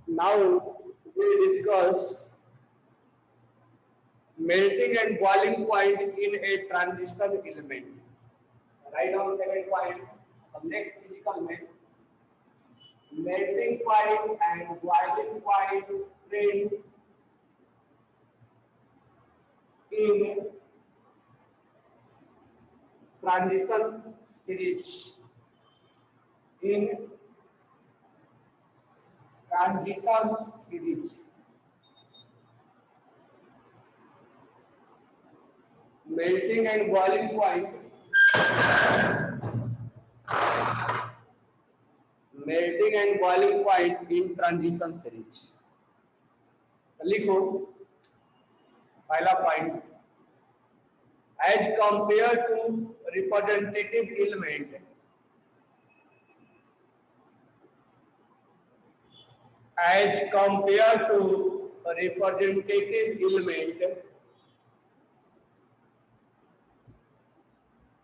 Now we discuss melting and boiling point in a transition element. Write down second point. The next physical melting point and boiling point trend in transition series. In transition series. Melting and boiling point. Melting and boiling point in transition series. लिखो पहला point as compared to representative element as compared to representative element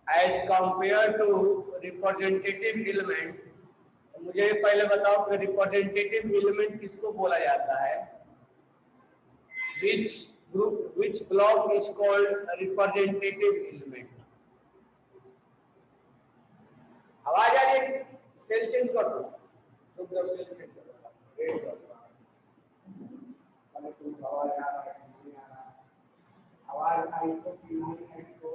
as compared to representative element मुझे पहले बताओ कि representative element किसको बोला जाता है which block is called representative element आवाज आ रही है सेल चेंज कर दो तो सेल चेंज कर दो वेट करो अगर तुम आवाज आ रहा है नहीं आ रहा आवाज आई तो नहीं आई तो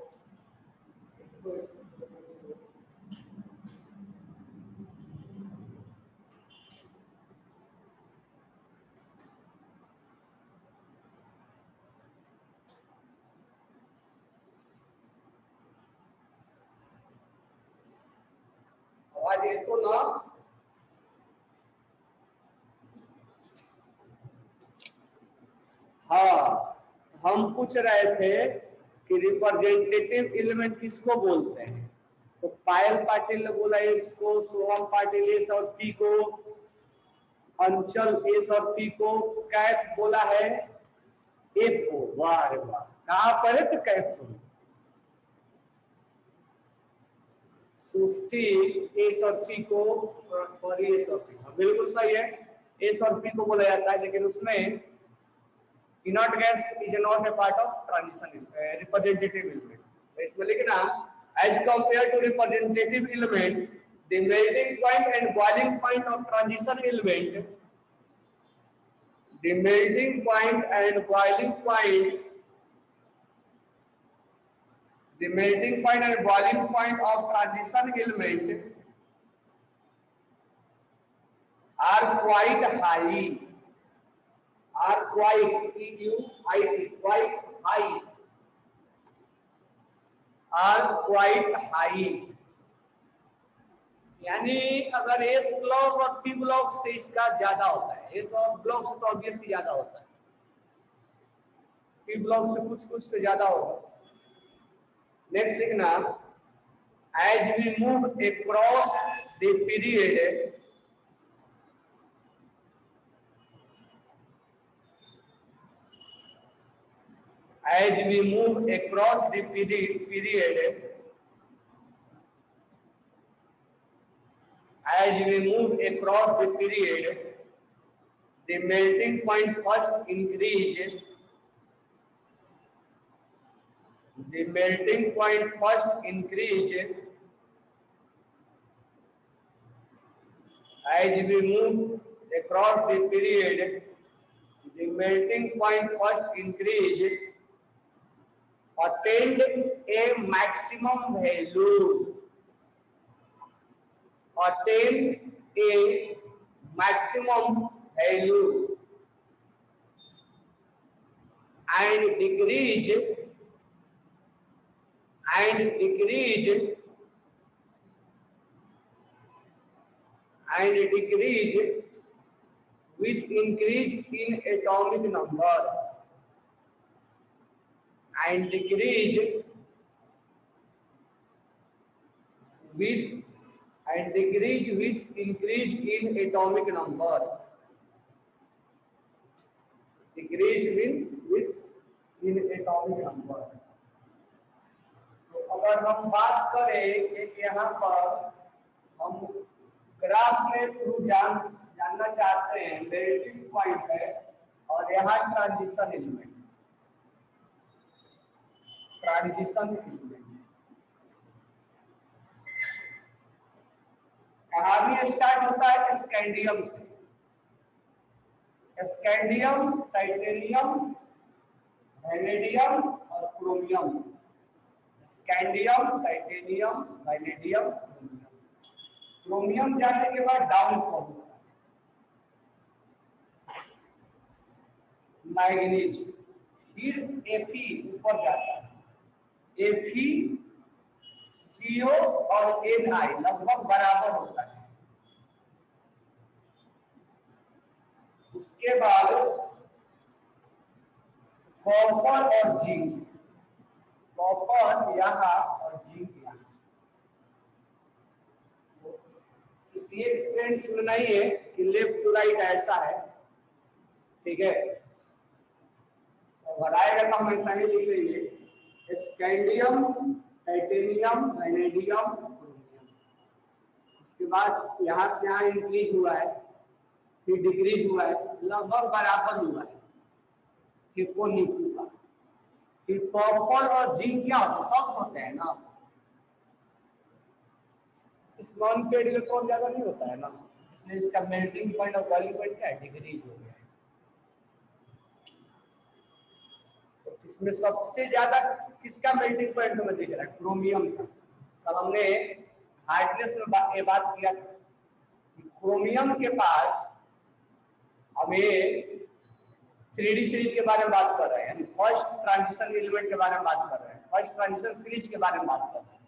आवाज है तो ना हाँ हम पूछ रहे थे कि रिप्रेजेंटेटिव एलिमेंट किसको बोलते हैं तो पायल पाटिल ने बोला इसको सोहम पाटिल एस और पी को अंचल एस और पी को कैफ बोला है एफ को वाह रे वाह कहाँ पर है तो कैफ को सुफ्टी एस और पी को और एस और पी बिल्कुल सही है एस और पी को बोला जाता है लेकिन उसमें inert gas is not a part of transition representative element. तो इसमें लिखना as compared to representative element, the melting point and boiling point of transition element, the melting point and boiling point, the melting point and boiling point of transition element are quite high. Are quite quite high are quite high यानी अगर S block और P block से इसका ज्यादा होता है S और block से तो ऑब्वियसली ज्यादा होता है पी ब्लॉक से कुछ से ज्यादा होगा नेक्स्ट लिखना as we move across the period as we move across the period as we move across the period the melting point first increase the melting point first increase as we move across the period the melting point first increase attained a maximum value attained a maximum value and decrease with increase in atomic number and decrease with increase in atomic number decrease with in atomic number तो अगर हम बात करें कि यहाँ पर हम graph के थ्रू जानना चाहते हैं मेल्टिंग पॉइंट है और यहाँ ट्रांजिशन एलिमेंट, कहाँ भी स्टार्ट होता है स्कैंडियम से, स्कैंडियम, टाइटेनियम, वैनेडियम और chromium, scandium, titanium, vanadium, chromium जाने के बाद डाउन फॉल होता है मैग्नीज, फिर Fe ऊपर जाता है, Fe CO और Na लगभग बराबर होता है। उसके बाद कॉपर और जिंक, कॉपर यहाँ और जिंक यहाँ, इसलिए फ्रेंड्स सुनना ही है कि लेफ्ट टू राइट ऐसा है, ठीक है। बढ़ाएगा तो हम ऐसा ही लिख लेंगे स्कैंडियम, टाइटेनियम, वैनेडियम, क्रोमियम। उसके बाद यहाँ से यहाँ इंक्रीज हुआ है, फिर डिक्रीज हुआ है, लगभग बराबर हुआ है, फिर को नहीं हुआ, फिर कॉपर और जिंक क्या होता है, सब होते हैं ना, इस नॉन पेड इलेक्ट्रॉन ज्यादा नहीं होता है ना, इसलिए इसका मेल्टिंग पॉइंट और बॉइलिंग पॉइंट क्या है, डिक्रीज हो गया है। तो इसमें सबसे ज्यादा किसका मेल्टिंग पॉइंट हमें दिख रहा है, क्रोमियम का। कल हमने हार्डनेस में ये बात किया था कि क्रोमियम के पास हमें 3D सीरीज के बारे में बात कर रहे हैं, यानी फर्स्ट ट्रांजिशन एलिमेंट के बारे में बात कर रहे हैं, फर्स्ट ट्रांजिशन सीरीज के बारे में बात कर रहे हैं।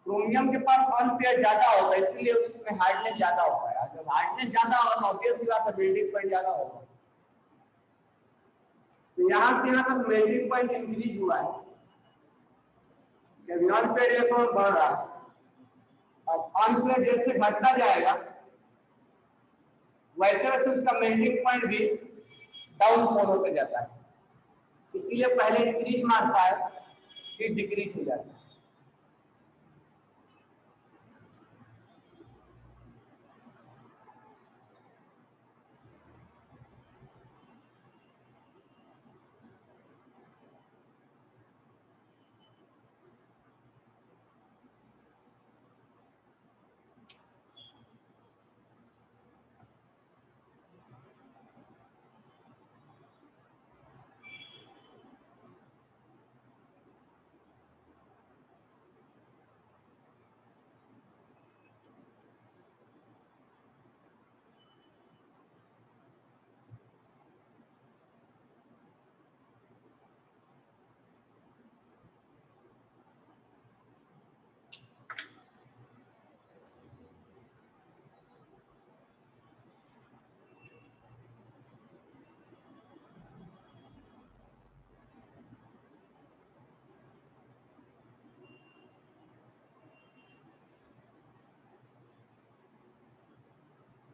क्रोमियम के पास अनपेयर ज्यादा होता है, इसलिए उसमें हार्डनेस ज्यादा होता है। जब हार्डनेस ज्यादा होगा तो ऑब्वियस ही बात है मेल्टिंग पॉइंट ज्यादा होगा। तो यहां से यहां तक मेल्टिंग पॉइंट इंक्रीज हुआ है, जब अनपेयर इलेक्ट्रॉन बढ़ रहा है, अब अनपेयर जैसे घटता जाएगा वैसे वैसे उसका मेल्टिंग पॉइंट भी डाउन फॉल होते जाता है, इसलिए पहले इंक्रीज मारता है फिर डिक्रीज हो जाता है।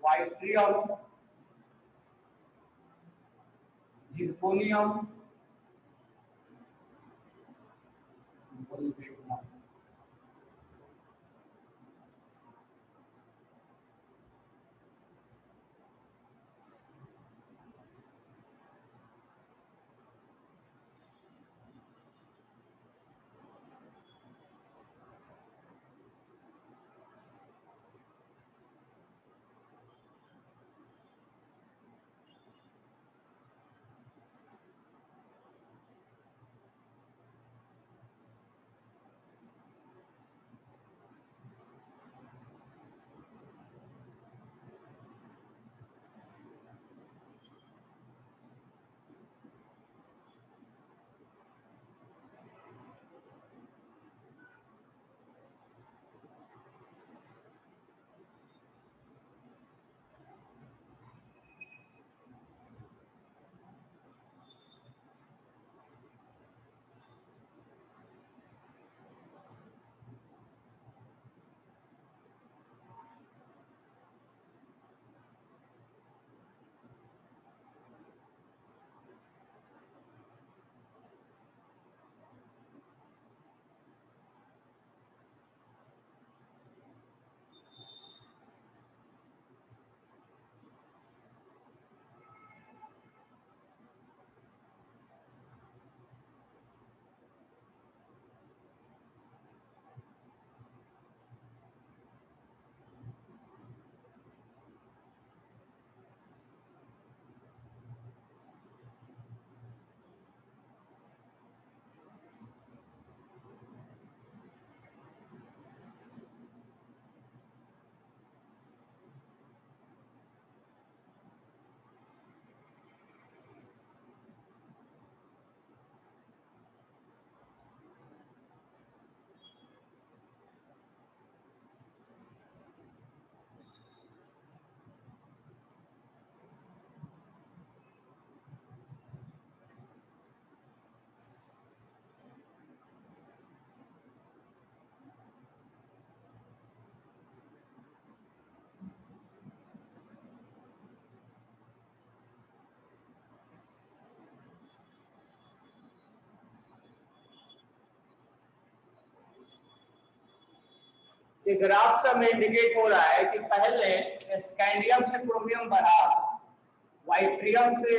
वाइट्रियम, जिर्कोनियम, ये ग्राफ से हमें इंडिकेट हो रहा है कि पहले स्कैंडियम से क्रोमियम बढ़ा, वाइट्रियम से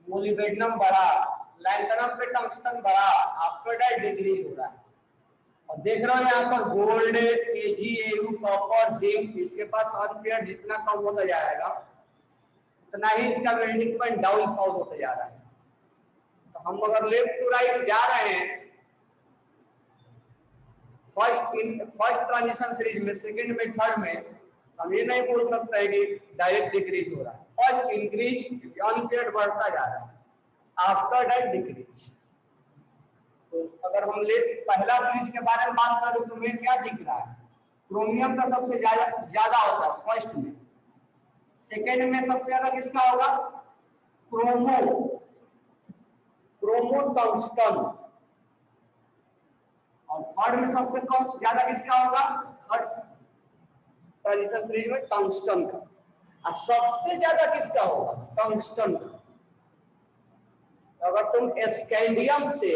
मोलिब्डेनम बढ़ा, लैंथनम पे टंगस्टन बढ़ा, आफ्टर दैट डिक्रीज हो रहा है। और देख रहे हो यहाँ पर गोल्ड, एजी, एयू, कॉपर, जिंक, इसके पास अनपेयर्ड जितना कम होता जाएगा उतना ही इसका मेल्टिंग पॉइंट डाउन फॉल होता जा रहा है। तो हम अगर लेफ्ट टू राइट जा रहे हैं फर्स्ट ट्रांजिशन सीरीज में, सेकंड में, थर्ड में, हम ये नहीं बोल सकते कि डायरेक्ट डिक्रीज हो रहा है। फर्स्ट इंक्रीज, अनपेयर्ड बढ़ता जा रहा है, आफ्टर दैट डिक्रीज। तो अगर हम पहला सीरीज के बारे में बात करें तो हमें क्या दिख रहा है? क्रोमियम का सबसे ज्यादा होता है फर्स्ट में, सेकेंड में सबसे ज्यादा किसका होगा? क्रोमो टंगस्टन, और थर्ड में सबसे कम ज्यादा किसका होगा? थर्ड ट्रांजिशन सीरीज में टंगस्टन का। और सबसे ज्यादा किसका होगा? टंगस्टन का। अगर तुम स्कैंडियम से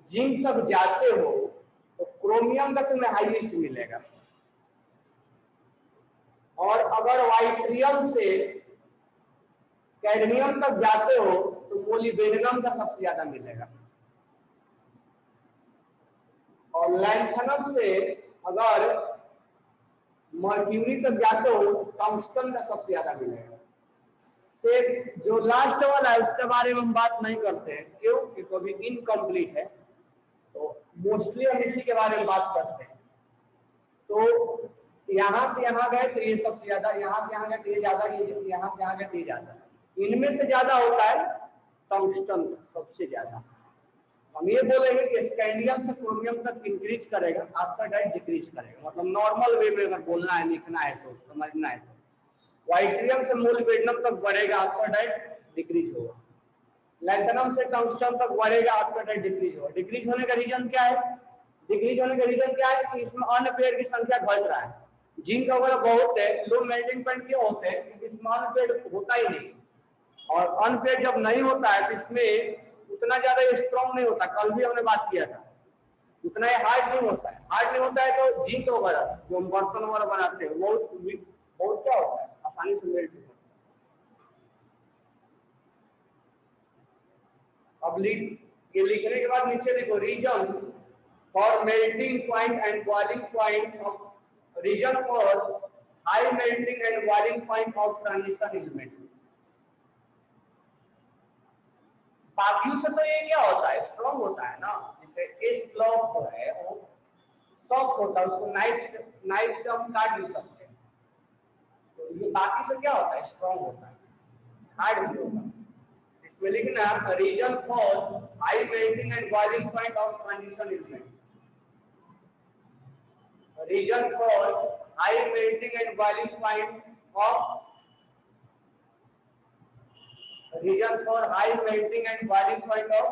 जिंक तक जाते हो तो क्रोमियम का तुम्हें हाईएस्ट मिलेगा, और अगर वाइट्रियम से कैडमियम तक जाते हो तो मोलिब्डेनम का सबसे ज्यादा मिलेगा, और लैंथनम से अगर मर्क्यूरी तक जाते हो टंगस्टन का सबसे ज्यादा मिलेगा। से जो लास्ट वाला है उसके बारे में हम बात नहीं करते हैं, क्यों? क्योंकि अभी इनकम्प्लीट है, तो मोस्टली हम इसी के बारे में बात करते हैं। तो यहाँ से यहाँ गए तो ये सबसे ज्यादा, यहाँ से यहाँ गए तो ये ज्यादा, ये यहाँ से यहाँ गए तो ये ज्यादा। इनमें से ज्यादा होता है टंगस्टन का सबसे ज्यादा। हम ये बोलेंगे कि स्कैंडियम से क्रोमियम तक इंक्रीज करेगा, आफ्टर दैट डिक्रीज करेगा। मतलब नॉर्मल वे में अगर बोलना है, लिखना है, तो समझना है, तो वाइट्रियम से मोलिब्डेनम तक बढ़ेगा, आफ्टर दैट डिक्रीज होगा। लैंथनम से टंगस्टन तक बढ़ेगा, आफ्टर दैट डिक्रीज होगा। डिक्रीज होने का रीजन क्या है? डिक्रीज होने का रीजन क्या है कि इसमें अनपेयर की संख्या घट रहा है। जिंक वगैरह बहुत है, लो मेल्टिंग पॉइंट क्यों होते हैं? क्योंकि इसमें अनपेयर होता ही नहीं, और अनपेयर जब नहीं होता है तो इसमें उतना ज्यादा स्ट्रॉन्ग नहीं होता। कल भी हमने बात किया था, उतना हार्ड नहीं होता है। हार्ड नहीं होता है तो जिंक वगैरह जो हम बर्तन वगैरह बनाते हैं बहुत क्या होता है, आसानी से मेल्ट होता है। अब ये लिखने के बाद नीचे देखो, reason for melting point and boiling point of, reason for high melting and boiling point of transition element. बाकियों से तो ये क्या होता है? स्ट्रॉन्ग होता है ना। जैसे इस ब्लॉक जो है वो सॉफ्ट होता है, उसको नाइफ से हम काट भी सकते हैं। तो ये बाकी से क्या होता है? स्ट्रॉन्ग होता है, हार्ड नहीं होता। इसमें लिखना reason for high melting and boiling point of transition element. Reason for high melting and boiling point of, region for high melting and boiling point of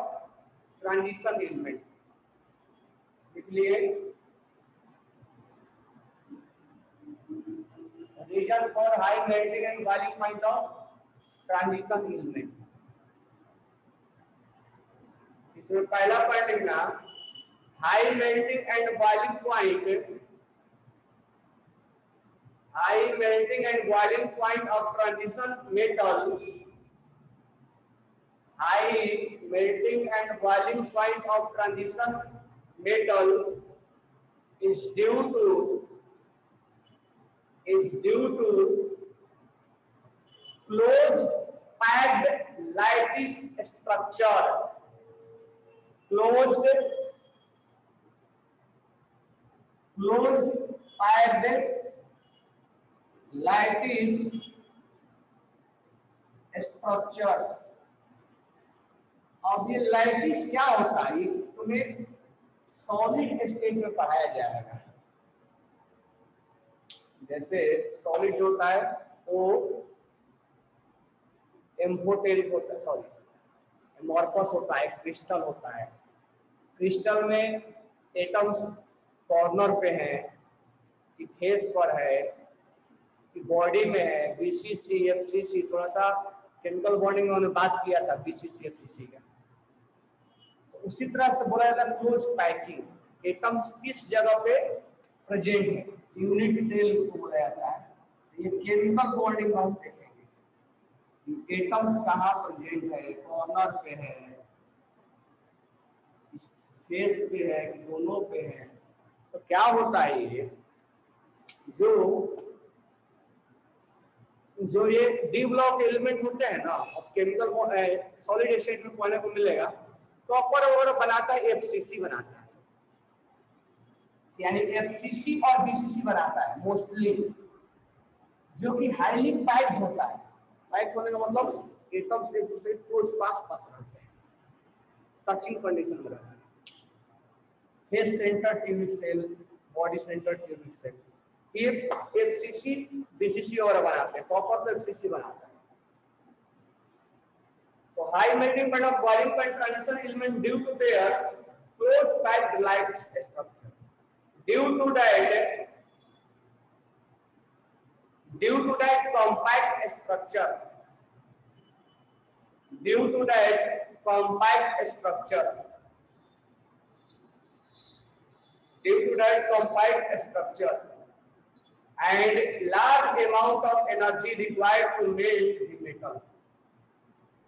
transition element। इसलिए region for high melting and boiling point of transition element। इसमें पहला point लिखना, high melting and boiling point, high melting and boiling point of transition metal, high melting and boiling point of transition metal is due to closed packed lattice structure, closed packed lattice structure। अब ये lattice क्या होता है? ये तुम्हें solid state में पढ़ाया जाएगा। जैसे सॉलिड होता है वो एम्फोटेरिक होता है, सॉरी एमॉर्फस होता है, क्रिस्टल होता है। क्रिस्टल में एटम्स कॉर्नर पे हैं कि फेस पर है कि बॉडी में है, बीसीसी, एफसीसी, थोड़ा सा केमिकल बॉन्डिंग में हमने बात किया था बीसीसी, एफसीसी का। उसी तरह से बोला जाता है क्लोज पैकिंग। एटम्स किस जगह पे प्रेजेंट है, यूनिट सेल उसको बोला जाता है। ये केमिकल बॉन्डिंग हम देखेंगे, एटम्स कहाँ प्रेजेंट है, कॉर्नर पे है, स्पेस पे है, दोनों पे है। तो क्या होता है ये जो ये डी ब्लॉक एलिमेंट होते हैं ना, अब केमिकल सॉलिड स्टेट में पाने को मिलेगा, कॉपर वगैरह बनाता है, एफसीसी बनाता है, यानी एफसीसी और बीसीसी बनाता है मोस्टली, जो कि हाईली पैक्ड होता है। पैक्ड होने का मतलब एटम्स एक दूसरे को पास पास रहते हैं, टचिंग कंडीशन में रहते हैं। Face centre cubic cell, body centre cubic cell, ये एफसीसी बीसीसी वगैरह बनाते हैं, कॉपर तो एफसीसी बनाता है। तो high melting point of boiling point transition element due to their close packed like structure, due to that compact structure, and large amount of energy required to melt the metal,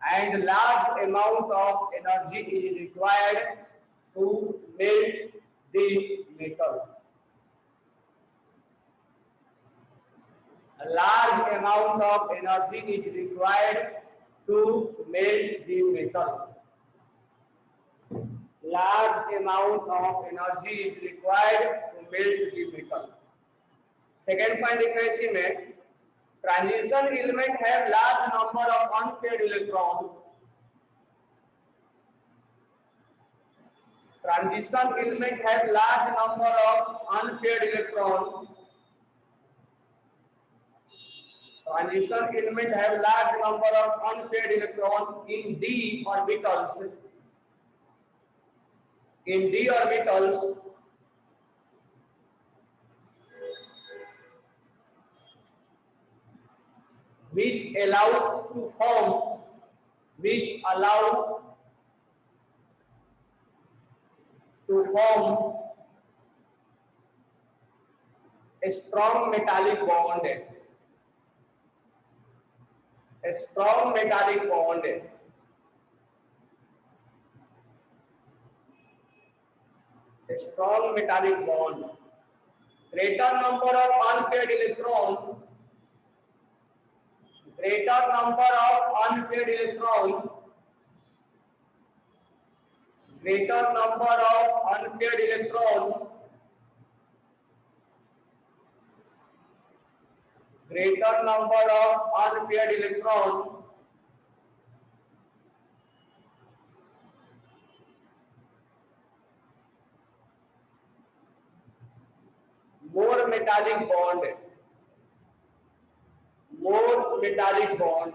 and large amount of energy is required to melt the metal. A large amount of energy is required to melt the metal. Large amount of energy is required to melt the metal. Second point लिखना है इसी में, transition element have large number of unpaired electron. Transition element have large number of unpaired electron. Transition element have large number of unpaired electron in d orbitals. In d orbitals, which allow to form a strong metallic bond. A strong metallic bond. A strong metallic bond. Greater number of unpaired electrons. Greater number of unpaired electrons. Greater number of unpaired electrons. Greater number of unpaired electrons more metallic bond, more metallic bond,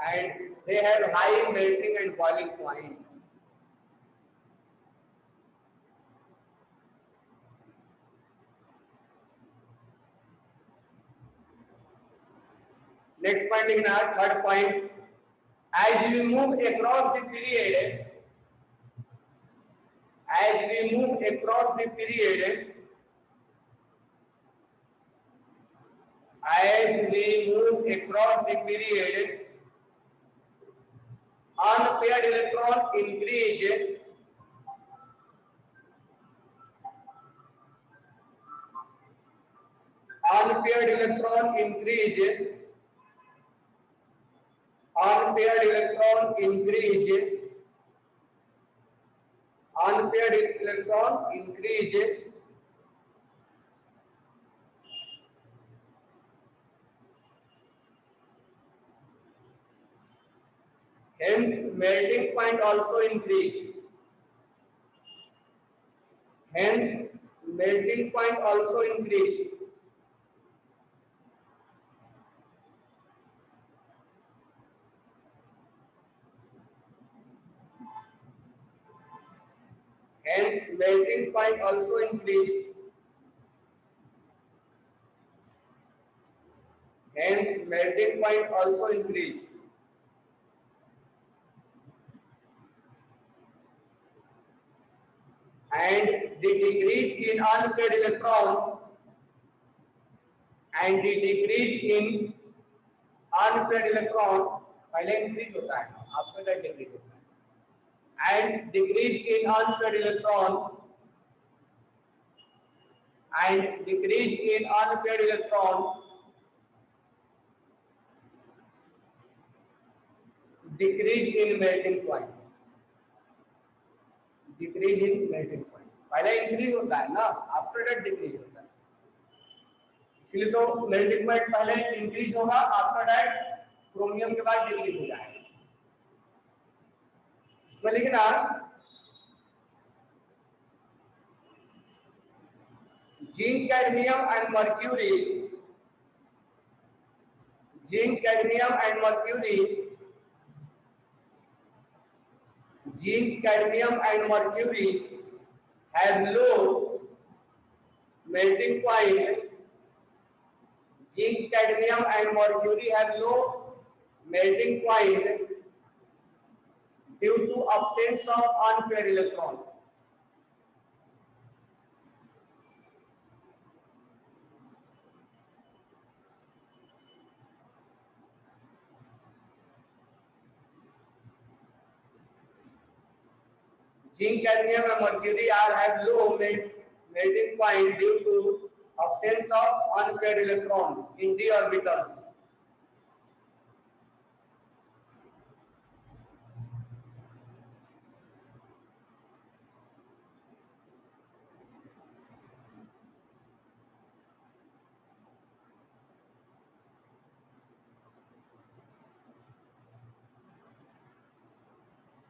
and they have high melting and boiling point. Next point in our third point, as we move across the period, unpaired electron increase, unpaired electron increase, unpaired electron increase, unpaired electron increase, hence melting point also increase. Hence melting point also increase. Hence melting point also increase. Hence melting point also increase. and the decrease in unpaired electron and the decrease in unpaired electron पहले increase होता है after that decrease होता है and decrease in unpaired electron and decrease in unpaired electron decrease in melting point decrease in melting point पहले increase होता है ना after that decrease होता है इसलिए तो मेल्टिंग पॉइंट पहले इंक्रीज होगा आफ्टर दैट क्रोमियम के बाद डिक्रीज हो जाएगा इसमें लिखना zinc cadmium and mercury zinc cadmium and mercury zinc cadmium and mercury have low melting point zinc cadmium and mercury have low melting point due to absence of unpaired electron zinc, cadmium, and mercury have low melting point due to absence of unpaired electron in the orbitals.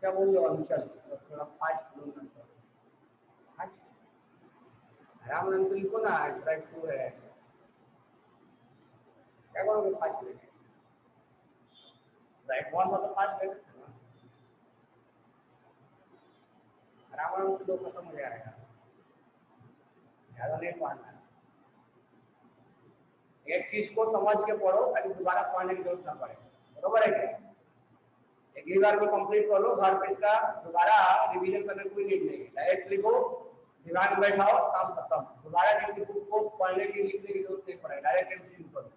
क्या बोल रहे हो अंचल थोड़ा fast बोलना sir fast आराम से लिखो ना ट्रैक 2 है क्या करोगे फास्ट लेके ट्रैक 1 तो फास्ट लेके आराम से दो खत्म हो जाएगा ज्यादा नहीं पढ़ना एक चीज को समझ के पढ़ो ताकि दोबारा पढ़ने की जरूरत ना पड़े बरोबर है क्या एक बार को कंप्लीट कर लो घर पे इसका दोबारा रिवीजन करने की कोई नीड नहीं है डायरेक्ट लिखो दिमाग में बैठाओ काम खत्म दोबारा किसी बुक को पढ़ने की लिखने की जरूरत नहीं पड़ेगी डायरेक्ट एमसीक्यू करो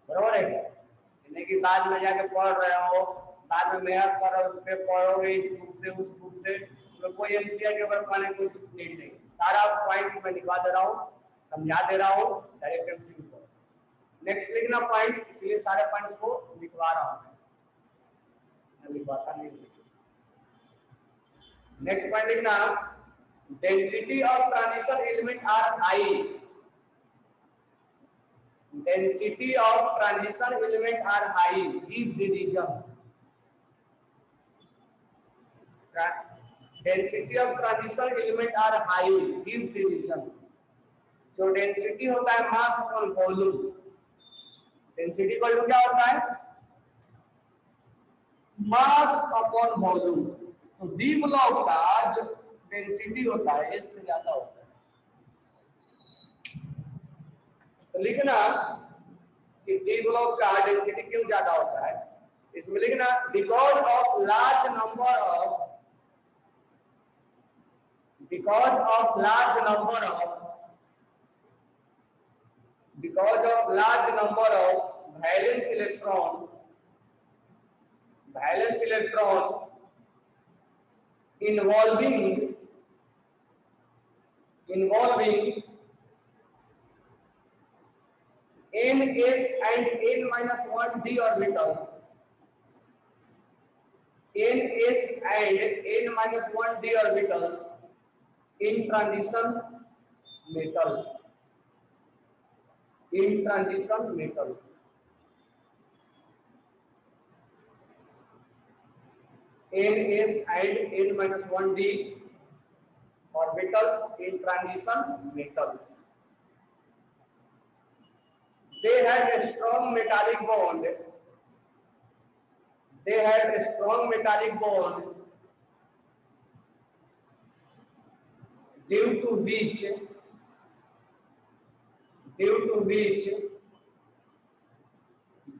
बराबर है इन्हें की बाद में जाके पढ़ रहे हो बाद में मेहनत कर रहे हो उस पे पढ़ोगे इस बुक से तो कोई एमसीक्यू के ऊपर पढ़ने की कोई नीड नहीं सारा पॉइंट्स मैं लिखवा दे रहा हूँ समझा दे रहा हूँ डायरेक्ट एमसीक्यू करो नेक्स्ट लिखना पॉइंट्स इसलिए सारे पॉइंट्स को लिखवा रहा हूँ नेक्स्ट पॉइंट लिखना density of transition element are high density of transition element are high give the reason density of transition element are high give the reason जो डेंसिटी होता है मास अपॉन वॉल्यूम डेंसिटी का क्या होता है मास अपॉन वॉल्यूम तो D block का जो डेंसिटी होता है इससे ज्यादा होता है तो लिखना कि डी ब्लॉक का डेंसिटी क्यों ज्यादा होता है इसमें लिखना because of large number of valence electron involving ns and n-1d orbital ns and n-1d orbitals in transition metal ns and n-1d orbitals in transition metal. They had a strong metallic bond. Due to which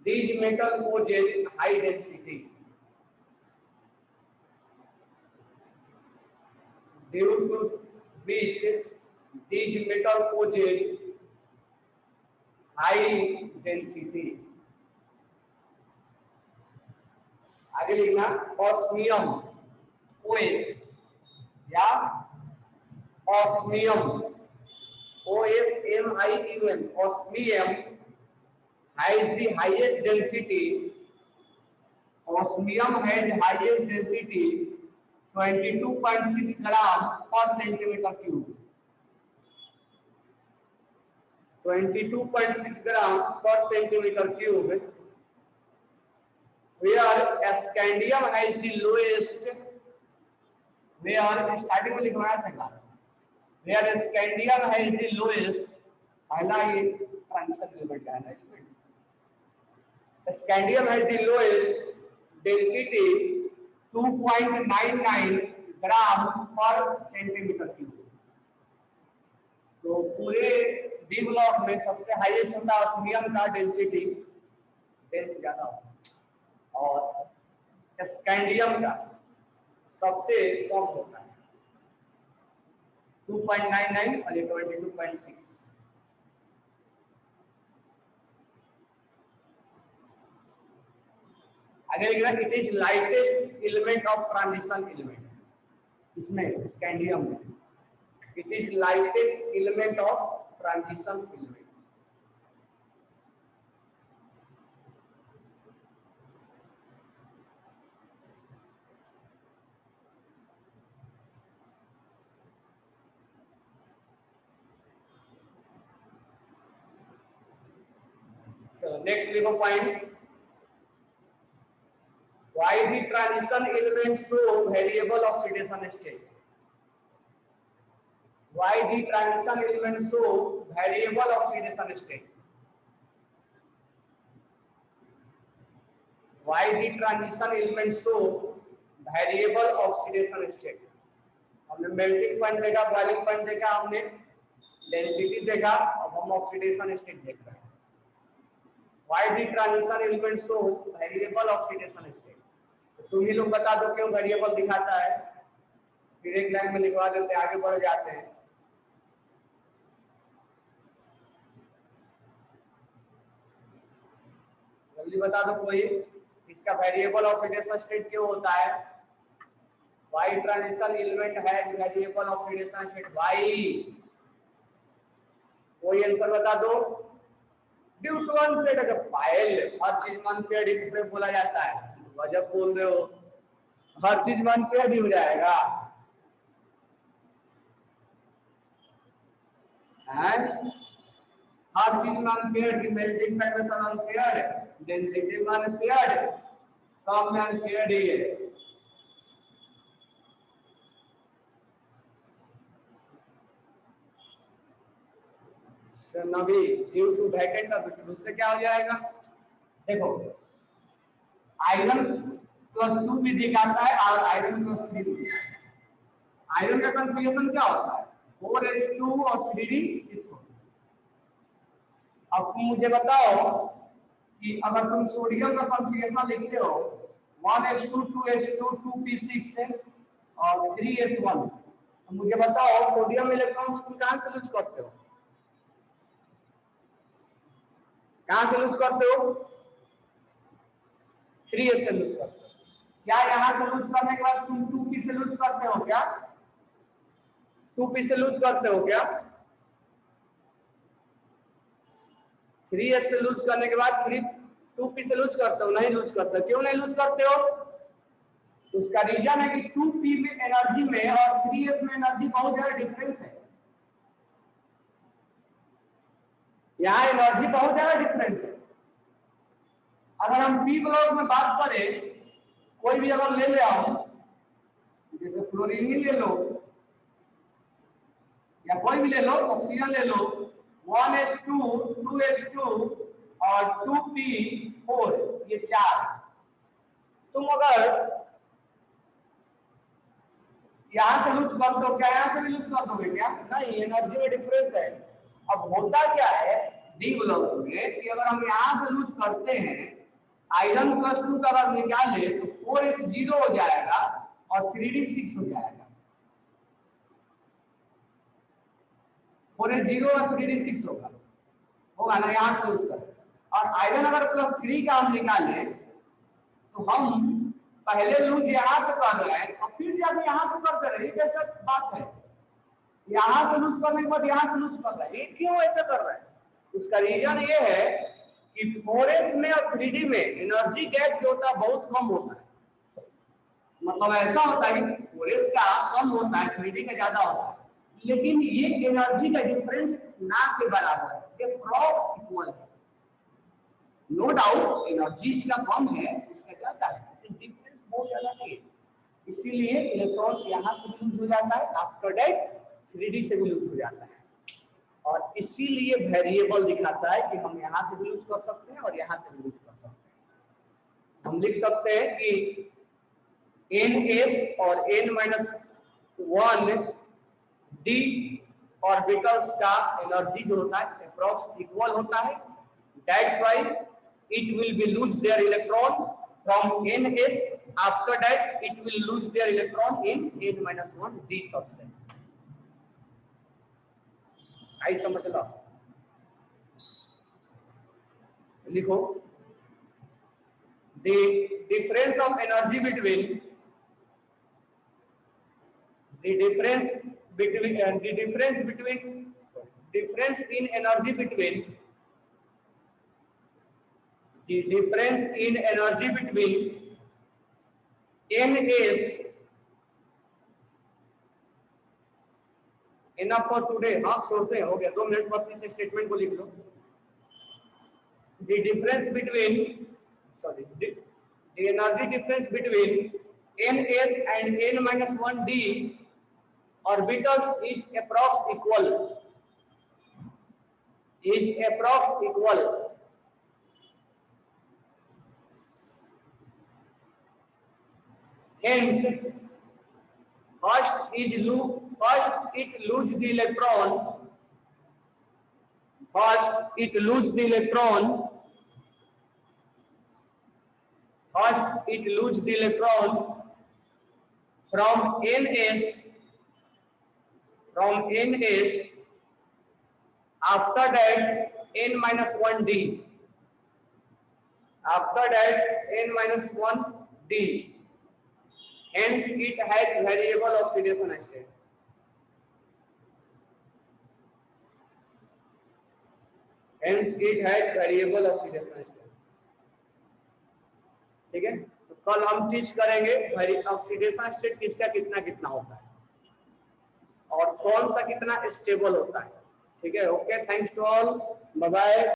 these metal possess high density. due to which these metal possess high density. आगे लिखना osmium OS या osmium OSMIUM osmium has the highest density. Osmium has highest density 22.6 gram per centimeter cube. 22.6 gram per centimeter cube. Where scandium has the lowest. Where starting में लिखवाया था where scandium has the lowest. पहला ये transition element का है ना element. Scandium has the lowest density 2.99 gram per centimeter cube. तो पूरे डी ब्लॉक में सबसे हाईएस्ट होता है ऑस्मियम का डेंसिटी डेंस ज्यादा होता है और स्कैंडियम का सबसे कम होता है 2.99 और 22.6. अगर it is lightest element of transition element. इसमें स्कैंडियम में it is lightest element of transition element. चलो नेक्स्ट लिखो point. Why the transition elements show variable oxidation state? Why the transition elements show variable oxidation state? Why the transition elements show variable oxidation state? हमने melting point देखा, boiling point देखा, हमने density देखा, अब हम oxidation state देख रहे हैं. Why the transition elements show variable oxidation state? तुम ही लोग बता दो क्यों वेरिएबल दिखाता है. फिर एक लाइन में लिखवा देते हैं, आगे बढ़ जाते हैं. जल्दी बता दो कोई इसका वेरिएबल ऑक्सीडेशन स्टेट क्यों होता है. वाई ट्रांजिशन एलिमेंट है वेरिएबल ऑक्सीडेशन स्टेट. वाई कोई आंसर बता दो. ड्यू टू अनपेड पायल हर चीज अनपेड इसमें बोला जाता है. जब बोल रहे हो हर चीज मन पे भी हो जाएगा. हर चीज में अनपेयर्ड की मेल्टिंग फैक्टर अनपेयर्ड, डेंसिटी में अनपेयर्ड, सब में अनपेयर्ड ही है. नबी ड्यू टू वैकेंट उससे क्या हो जाएगा. देखो आयरन +2 भी दिखाता है और आयरन +3 भी. आयरन का कॉन्फ़िगरेशन क्या होता है 4s2 और 3d6 होता है. अब तुम मुझे बताओ कि अगर तुम सोडियम का कॉन्फ़िगरेशन लिखते हो 1s2 2s2 2p6 और 3s1 तो मुझे बताओ सोडियम इलेक्ट्रॉन्स तुम कहां से लूज करते हो. कहां से लूज करते हो 3s से लूज करते हो. क्या यहां से लूज करने के बाद तुम 2p से लूज करते हो क्या. 2p से लूज करते हो क्या. 3s से लूज करने के बाद 2p से लूज करते हो. नहीं लूज करते. क्यों नहीं लूज करते हो. उसका रीजन है कि 2p में एनर्जी में और 3s में एनर्जी बहुत ज्यादा डिफरेंस है. यहाँ एनर्जी बहुत ज्यादा डिफरेंस है. अगर हम पी ब्लॉक में बात करें कोई भी अगर ले आओ जैसे फ्लोरीन ही ले लो या कोई भी ले लो ऑक्सीजन ले लो 1s2 2s2 और 2p4 ये 4 तुम अगर यहां से लूज कर दो क्या यहां से भी लूज कर दोगे क्या. नहीं एनर्जी में डिफरेंस है. अब होता क्या है डी ब्लॉक में कि अगर हम यहां से लूज करते हैं आयरन +2 का अगर निकाले तो 4s 0 हो जाएगा और 3d 6 हो जाएगा. 4s0 और 3d6 होगा ना, यहाँ से लूज कर। और आयरन अगर +3 का हम निकालें तो हम पहले लूज यहाँ से कर रहे हैं और फिर जाके यहाँ से करते रहे, कैसा बात है? यहाँ से लूज करने के बाद यहाँ से लूज कर रहा है, ये क्यों ऐसा कर रहा है? उसका रीजन ये है कि 4s में और 3d में एनर्जी गैप जो होता है बहुत कम होता है। मतलब ऐसा होता है कि 4s का कम होता है, 3d का ज्यादा होता है, लेकिन ये एनर्जी का डिफरेंस ना के बराबर है, ये अप्रॉक्स इक्वल है। नो डाउट एनर्जी इसका कम है, इसका ज्यादा है, लेकिन डिफरेंस बहुत ज्यादा नहीं है। इसीलिए इलेक्ट्रॉन्स यहाँ से भी लूज हो जाता है, आफ्टर दैट 3d से भी लूज हो जाता है। और इसीलिए वेरिएबल दिखाता है कि हम यहाँ से भी लूज कर सकते हैं और यहाँ से भी लूज कर सकते हैं। हम लिख सकते हैं कि ns और n-1 d ऑर्बिटल्स का एनर्जी जो होता है अप्रॉक्स इक्वल होता है। That's why it will be lose their electron from ns, after that it will lose their electron in n-1 d subset। आई समझ लो, लिखो the difference of energy between the difference in energy between the difference in energy between ns enough for today। हाँ छोड़ते हैं, हो गया 2 minute बस, इस statement को लिख लो। the difference between the energy difference between ns and n-1 d orbitals is approx equal hence first it lose the electron from ns after that n-1 d, hence it has variable oxidation state। ठीक है, तो कल हम teach करेंगे oxidation state किसका कितना कितना होता है और कौन सा कितना स्टेबल होता है। ठीक है, okay, thanks to all, bye bye.